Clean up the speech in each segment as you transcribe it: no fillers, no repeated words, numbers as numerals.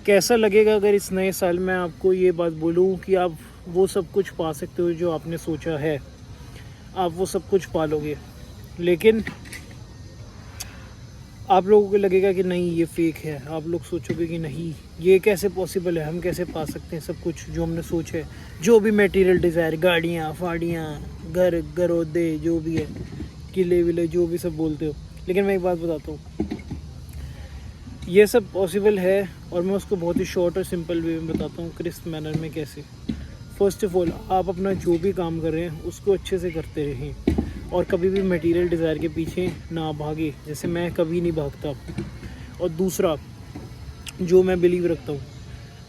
कैसा लगेगा अगर इस नए साल में आपको ये बात बोलूँ कि आप वो सब कुछ पा सकते हो जो आपने सोचा है, आप वो सब कुछ पालोगे। लेकिन आप लोगों को लगेगा कि नहीं ये फेक है, आप लोग सोचोगे कि नहीं ये कैसे पॉसिबल है, हम कैसे पा सकते हैं सब कुछ जो हमने सोचा है, जो भी मटेरियल डिज़ायर, गाड़ियाँ फाड़ियाँ, घर घरौदे, जो भी है, किले विले, जो भी सब बोलते हो। लेकिन मैं एक बात बताता हूँ, ये सब पॉसिबल है और मैं उसको बहुत ही शॉर्ट और सिंपल वे में बताता हूँ, क्रिस्प मैनर में कैसे। फर्स्ट ऑफ ऑल, आप अपना जो भी काम कर रहे हैं उसको अच्छे से करते रहें और कभी भी मटेरियल डिज़ायर के पीछे ना भागे, जैसे मैं कभी नहीं भागता। और दूसरा, जो मैं बिलीव रखता हूँ,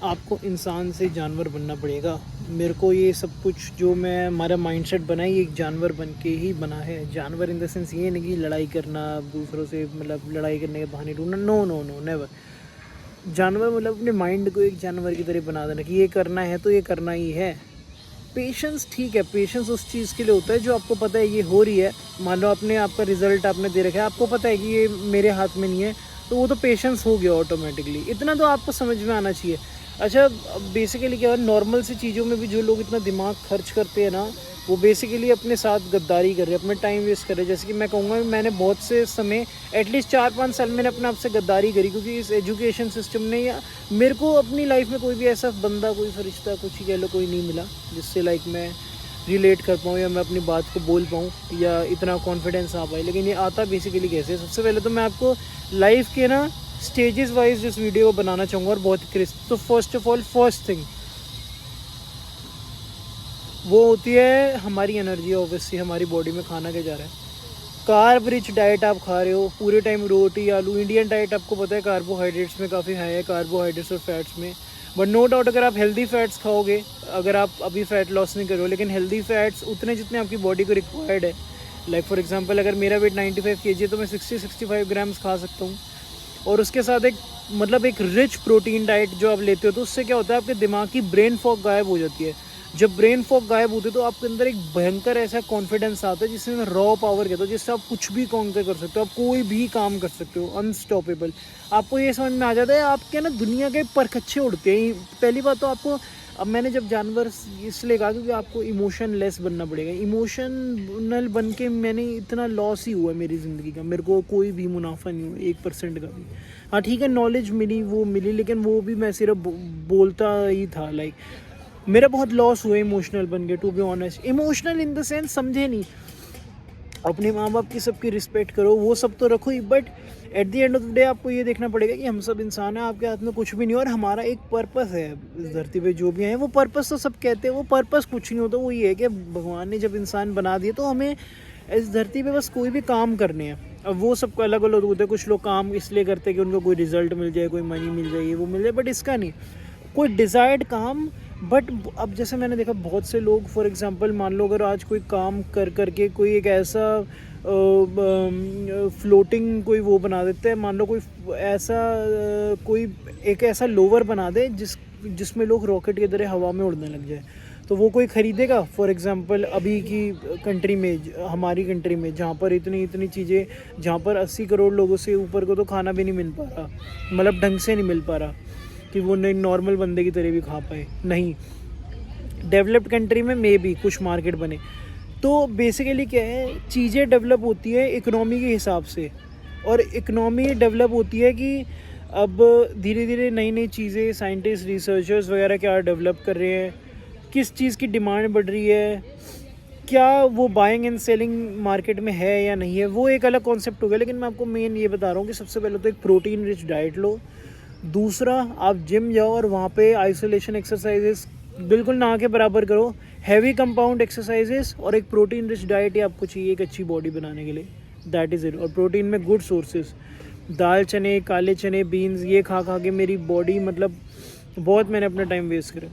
आपको इंसान से जानवर बनना पड़ेगा। मेरे को ये सब कुछ जो मैं हमारा माइंडसेट बना है, ये एक जानवर बन के ही बना है। जानवर इन द सेंस ये नहीं कि लड़ाई करना दूसरों से, मतलब लड़ाई करने के बहाने ढूंढना, नो नो नो नेवर। जानवर मतलब अपने माइंड को एक जानवर की तरह बना देना कि ये करना है तो ये करना ही है। पेशेंस ठीक है, पेशेंस उस चीज़ के लिए होता है जो आपको पता है ये हो रही है। मान लो आपने आपका रिजल्ट आपने दे रखा है, आपको पता है कि ये मेरे हाथ में नहीं है, तो वो तो पेशेंस हो गया ऑटोमेटिकली। इतना तो आपको समझ में आना चाहिए। अच्छा, बेसिकली क्या है, नॉर्मल सी चीज़ों में भी जो लोग इतना दिमाग खर्च करते हैं ना, वो बेसिकली अपने साथ गद्दारी कर रहे हैं, अपना टाइम वेस्ट कर रहे हैं। जैसे कि मैं कहूँगा, मैंने बहुत से समय, एटलीस्ट 4-5 साल मैंने अपने आप से गद्दारी करी, क्योंकि इस एजुकेशन सिस्टम ने, या मेरे को अपनी लाइफ में कोई भी ऐसा बंदा, कोई फरिश्ता, कुछ ही कह लो, कोई नहीं मिला जिससे लाइक मैं रिलेट कर पाऊँ या मैं अपनी बात को बोल पाऊँ या इतना कॉन्फिडेंस आ पाए। लेकिन ये आता बेसिकली कैसे? सबसे पहले तो मैं आपको लाइफ के ना स्टेजेस वाइज इस वीडियो को बनाना चाहूँगा और बहुत क्रिस्प। तो first of all, first thing वो होती है हमारी एनर्जी। ऑब्वियसली हमारी बॉडी में खाना क्या जा रहा है, कार्ब रिच डाइट आप खा रहे हो पूरे टाइम, रोटी आलू। इंडियन डाइट आपको पता है कार्बोहाइड्रेट्स में काफ़ी हाई है, कार्बोहाइड्रेट्स और फैट्स में। बट नो डाउट, अगर आप हेल्दी फैट्स खाओगे, अगर आप अभी फैट लॉस नहीं कर रहे हो, लेकिन हेल्दी फैट्स उतने जितने आपकी बॉडी को रिक्वायर्ड है। लाइक फॉर एग्जांपल, अगर मेरा वेट 95 kg है तो मैं 60-65 ग्राम्स खा सकता हूँ। और उसके साथ एक मतलब एक रिच प्रोटीन डाइट जो आप लेते हो, तो उससे क्या होता है, आपके दिमाग की ब्रेन फॉग गायब हो जाती है। जब ब्रेन फॉग गायब होती है तो आपके अंदर एक भयंकर ऐसा कॉन्फिडेंस आता है जिसे मैं रॉ पावर कहता हूँ, जिससे आप कुछ भी कॉन्कर कर सकते हो, आप कोई भी काम कर सकते हो, अनस्टॉपेबल। आपको ये समझ में आ जाता है, आपके ना दुनिया के परख अच्छे उड़ते हैं। पहली बात तो आपको, अब मैंने जब जानवर इसलिए कहा क्योंकि आपको इमोशन लेस बनना पड़ेगा। इमोशनल बन के मैंने इतना लॉस ही हुआ है मेरी ज़िंदगी का, मेरे को कोई भी मुनाफा नहीं हुआ 1% का भी। हाँ ठीक है, नॉलेज मिली, वो मिली, लेकिन वो भी मैं सिर्फ बोलता ही था। लाइक मेरा बहुत लॉस हुआ इमोशनल बन के, to be honest. Emotional in the sense, समझे नहीं, अपने माँ बाप की सबकी रिस्पेक्ट करो, वो सब तो रखो ही, but at the end of the day आपको ये देखना पड़ेगा कि हम सब इंसान हैं, आपके हाथ में कुछ भी नहीं, और हमारा एक पर्पस है इस धरती पे। जो भी है वो पर्पस, तो सब कहते हैं वो पर्पस कुछ नहीं होता। वो ये है कि भगवान ने जब इंसान बना दिए तो हमें इस धरती पे बस कोई भी काम करने हैं। अब वो सबको अलग अलग होते हैं, कुछ लोग काम इसलिए करते हैं कि उनको कोई रिजल्ट मिल जाए, कोई मनी मिल जाए, ये वो मिल जाए, बट इसका नहीं कोई डिज़ायर्ड काम। बट अब जैसे मैंने देखा बहुत से लोग, फॉर एग्जांपल मान लो अगर आज कोई काम कर करके कोई एक ऐसा फ्लोटिंग कोई वो बना देते हैं, मान लो कोई ऐसा कोई एक ऐसा लोवर बना दे जिसमें लोग रॉकेट की तरह हवा में उड़ने लग जाए, तो वो कोई ख़रीदेगा? फॉर एग्जांपल अभी की कंट्री में, हमारी कंट्री में, जहाँ पर इतनी चीज़ें, जहाँ पर 80 करोड़ लोगों से ऊपर को तो खाना भी नहीं मिल पा रहा, मतलब ढंग से नहीं मिल पा रहा कि वो नहीं नॉर्मल बंदे की तरह भी खा पाए। नहीं, डेवलप्ड कंट्री में मे भी कुछ मार्केट बने। तो बेसिकली क्या है, चीज़ें डेवलप होती है इकोनॉमी के हिसाब से, और इकोनॉमी डेवलप होती है कि अब धीरे धीरे नई नई चीज़ें साइंटिस्ट, रिसर्चर्स वगैरह क्या डेवलप कर रहे हैं, किस चीज़ की डिमांड बढ़ रही है, क्या वो बाइंग एंड सेलिंग मार्केट में है या नहीं है, वो एक अलग कॉन्सेप्ट हो गया। लेकिन मैं आपको मेन ये बता रहा हूँ कि सबसे पहले तो एक प्रोटीन रिच डाइट लो। दूसरा, आप जिम जाओ और वहाँ पे आइसोलेशन एक्सरसाइजेस बिल्कुल ना के बराबर करो, हैवी कंपाउंड एक्सरसाइजेस और एक प्रोटीन रिच डाइट ही आपको चाहिए एक अच्छी बॉडी बनाने के लिए। That is it. और प्रोटीन में गुड सोर्सेज, दाल चने, काले चने, बीन्स, ये खा खा के मेरी बॉडी, मतलब बहुत मैंने अपना टाइम वेस्ट करा।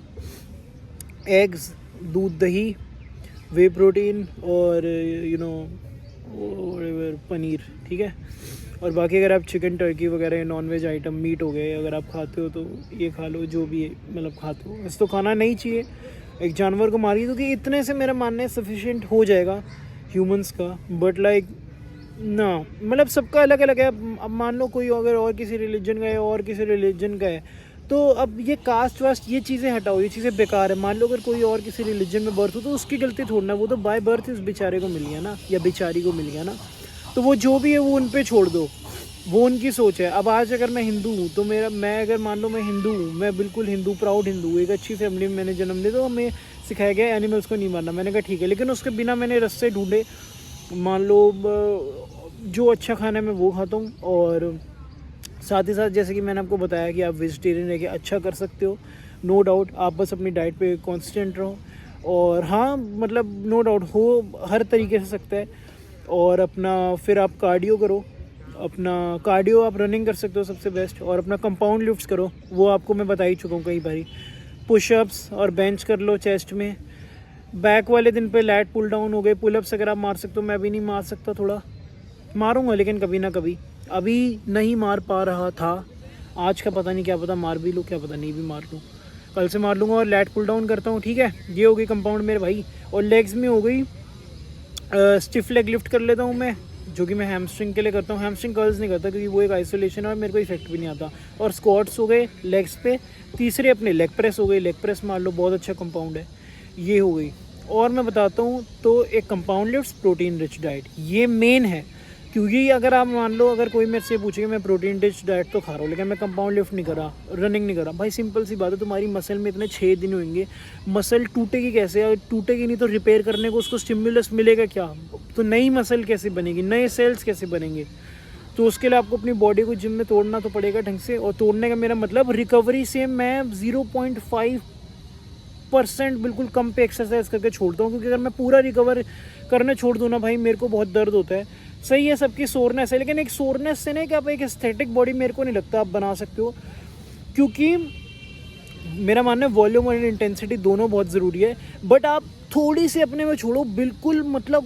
एग्स, दूध, दही, वे प्रोटीन और पनीर, ठीक है। और बाकी अगर आप चिकन, टर्की वगैरह नॉन वेज आइटम, मीट हो गए, अगर आप खाते हो तो ये खा लो, जो भी मतलब खाते हो। ऐसे तो खाना नहीं चाहिए, एक जानवर को मारिए, क्योंकि इतने से मेरा मानना है सफिशिएंट हो जाएगा ह्यूमंस का। बट लाइक ना, मतलब सबका अलग अलग है। अब मान लो कोई अगर और किसी रिलीजन का है और किसी रिलीजन का है, तो अब ये कास्ट वास्ट ये चीज़ें हटाओ, ये चीज़ें बेकार है। मान लो अगर कोई और किसी रिलीजन में बर्थ हो तो उसकी गलती थोड़ना, वो तो बाय बर्थ उस बेचारे को मिल गया ना, या बेचारी को मिल गया ना, तो वो जो भी है वो उन पे छोड़ दो, वो उनकी सोच है। अब आज अगर मैं हिंदू हूँ तो मैं अगर मान लो मैं हिंदू हूँ, मैं बिल्कुल हिंदू, प्राउड हिंदू, एक अच्छी फैमिली में मैंने जन्म लिया, तो हमें सिखाया गया एनिमल्स को नहीं मारना। मैंने कहा ठीक है, लेकिन उसके बिना मैंने रास्ते ढूंढे, मान लो जो अच्छा खाना है मैं वो खाता हूँ, और साथ ही साथ जैसे कि मैंने आपको बताया कि आप वेजिटेरियन रह के अच्छा कर सकते हो, नो डाउट। आप बस अपनी डाइट पे कांस्टेंट रहो, और हाँ मतलब नो डाउट हो हर तरीके से सकता है। और अपना फिर आप कार्डियो करो, अपना कार्डियो आप रनिंग कर सकते हो सबसे बेस्ट, और अपना कंपाउंड लिफ्ट्स करो, वो आपको मैं बता ही चुका हूँ कई बारी। पुशअप्स और बेंच कर लो चेस्ट में। बैक वाले दिन पे लैट पुल डाउन हो गए, पुलअप्स अगर आप मार सकते हो, मैं भी नहीं मार सकता, थोड़ा मारूंगा लेकिन कभी ना कभी, अभी नहीं मार पा रहा था, आज का पता नहीं, क्या पता मार भी लूँ, क्या पता नहीं भी मार लूँ, कल से मार लूँगा। और लैट पुल डाउन करता हूँ, ठीक है, ये हो गई कंपाउंड मेरे भाई। और लेग्स में हो गई स्टिफ लेग लिफ्ट कर लेता हूँ मैं, जो कि मैं हैमस्ट्रिंग के लिए करता हूँ। हैमस्ट्रिंग कर्ल्स नहीं करता क्योंकि वो एक आइसोलेशन है और मेरे को इफेक्ट भी नहीं आता। और स्क्वाट्स हो गए लेग्स पे। तीसरे अपने लेग प्रेस हो गई, लेग प्रेस मार लो, बहुत अच्छा कंपाउंड है, ये हो गई। और मैं बताता हूँ तो एक compound lifts, protein rich diet, ये मेन है। क्योंकि अगर आप मान लो अगर कोई मेरे से पूछेगा मैं प्रोटीन रिच डाइट तो खा रहा हूँ लेकिन मैं कंपाउंड लिफ्ट नहीं कर रहा, रनिंग नहीं कर रहा, भाई सिंपल सी बात है, तुम्हारी मसल में इतने 6 दिन होंगे, मसल टूटेगी कैसे? अगर टूटेगी नहीं तो रिपेयर करने को उसको स्टिमुलस मिलेगा क्या? तो नई मसल कैसे बनेगी, नए सेल्स कैसे बनेंगे? तो उसके लिए आपको अपनी बॉडी को जिम में तोड़ना तो पड़ेगा ढंग से। और तोड़ने का मेरा मतलब रिकवरी से मैं 0.5% बिल्कुल कम पे एक्सरसाइज करके छोड़ता हूँ, क्योंकि अगर मैं पूरा रिकवर करना छोड़ दूँ ना भाई, मेरे को बहुत दर्द होता है। सही है सबकी सोरनेस है, लेकिन एक सोरनेस से नहीं कि आप एक एस्थेटिक बॉडी मेरे को नहीं लगता आप बना सकते हो, क्योंकि मेरा मानना है वॉल्यूम और इंटेंसिटी दोनों बहुत ज़रूरी है। बट आप थोड़ी सी अपने में छोड़ो, बिल्कुल मतलब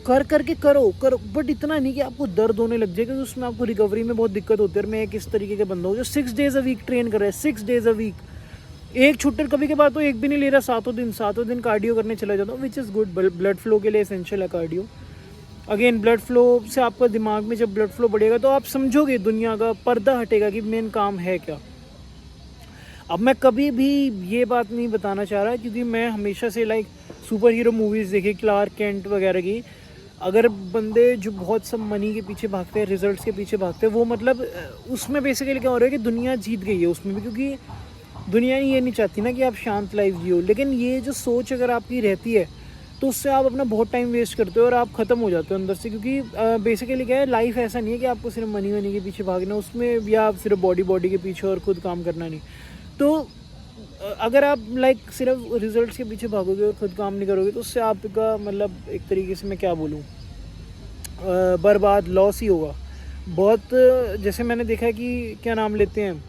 करके करो, बट इतना नहीं कि आपको दर्द होने लग जाए, क्योंकि उसमें आपको रिकवरी में बहुत दिक्कत होती है। और मैं एक इस तरीके का बंदा हूँ जो 6 डेज़ अ वीक ट्रेन कर रहा है, 6 डेज़ अ वीक, एक छुट्टी कभी के बाद तो एक भी नहीं ले रहा, सातों दिन कार्डियो करने चला जाता हूँ, which is good. Blood flow के लिए एसेंशियल है कार्डियो। अगेन ब्लड फ्लो से आपका दिमाग में जब ब्लड फ्लो बढ़ेगा तो आप समझोगे, दुनिया का पर्दा हटेगा कि मेन काम है क्या। अब मैं कभी भी ये बात नहीं बताना चाह रहा, क्योंकि मैं हमेशा से लाइक सुपर हीरो मूवीज़ देखी, क्लार्क कैंट वगैरह की। अगर बंदे जो बहुत सब मनी के पीछे भागते हैं, रिजल्ट्स के पीछे भागते हैं, वो मतलब उसमें बेसिकली क्या हो रहा है कि दुनिया जीत गई है उसमें भी, क्योंकि दुनिया ये नहीं चाहती ना कि आप शांत लाइफ जियो। लेकिन ये जो सोच अगर आपकी रहती है तो उससे आप अपना बहुत टाइम वेस्ट करते हो और आप ख़त्म हो जाते हो अंदर से। क्योंकि बेसिकली क्या है, लाइफ ऐसा नहीं है कि आपको सिर्फ मनी वनी के पीछे भागना, उसमें या आप सिर्फ बॉडी के पीछे और खुद काम करना नहीं। तो अगर आप लाइक सिर्फ रिजल्ट्स के पीछे भागोगे और खुद काम नहीं करोगे तो उससे आपका मतलब एक तरीके से मैं क्या बोलूँ, बर्बाद, लॉस ही होगा बहुत। जैसे मैंने देखा है कि क्या नाम लेते हैं,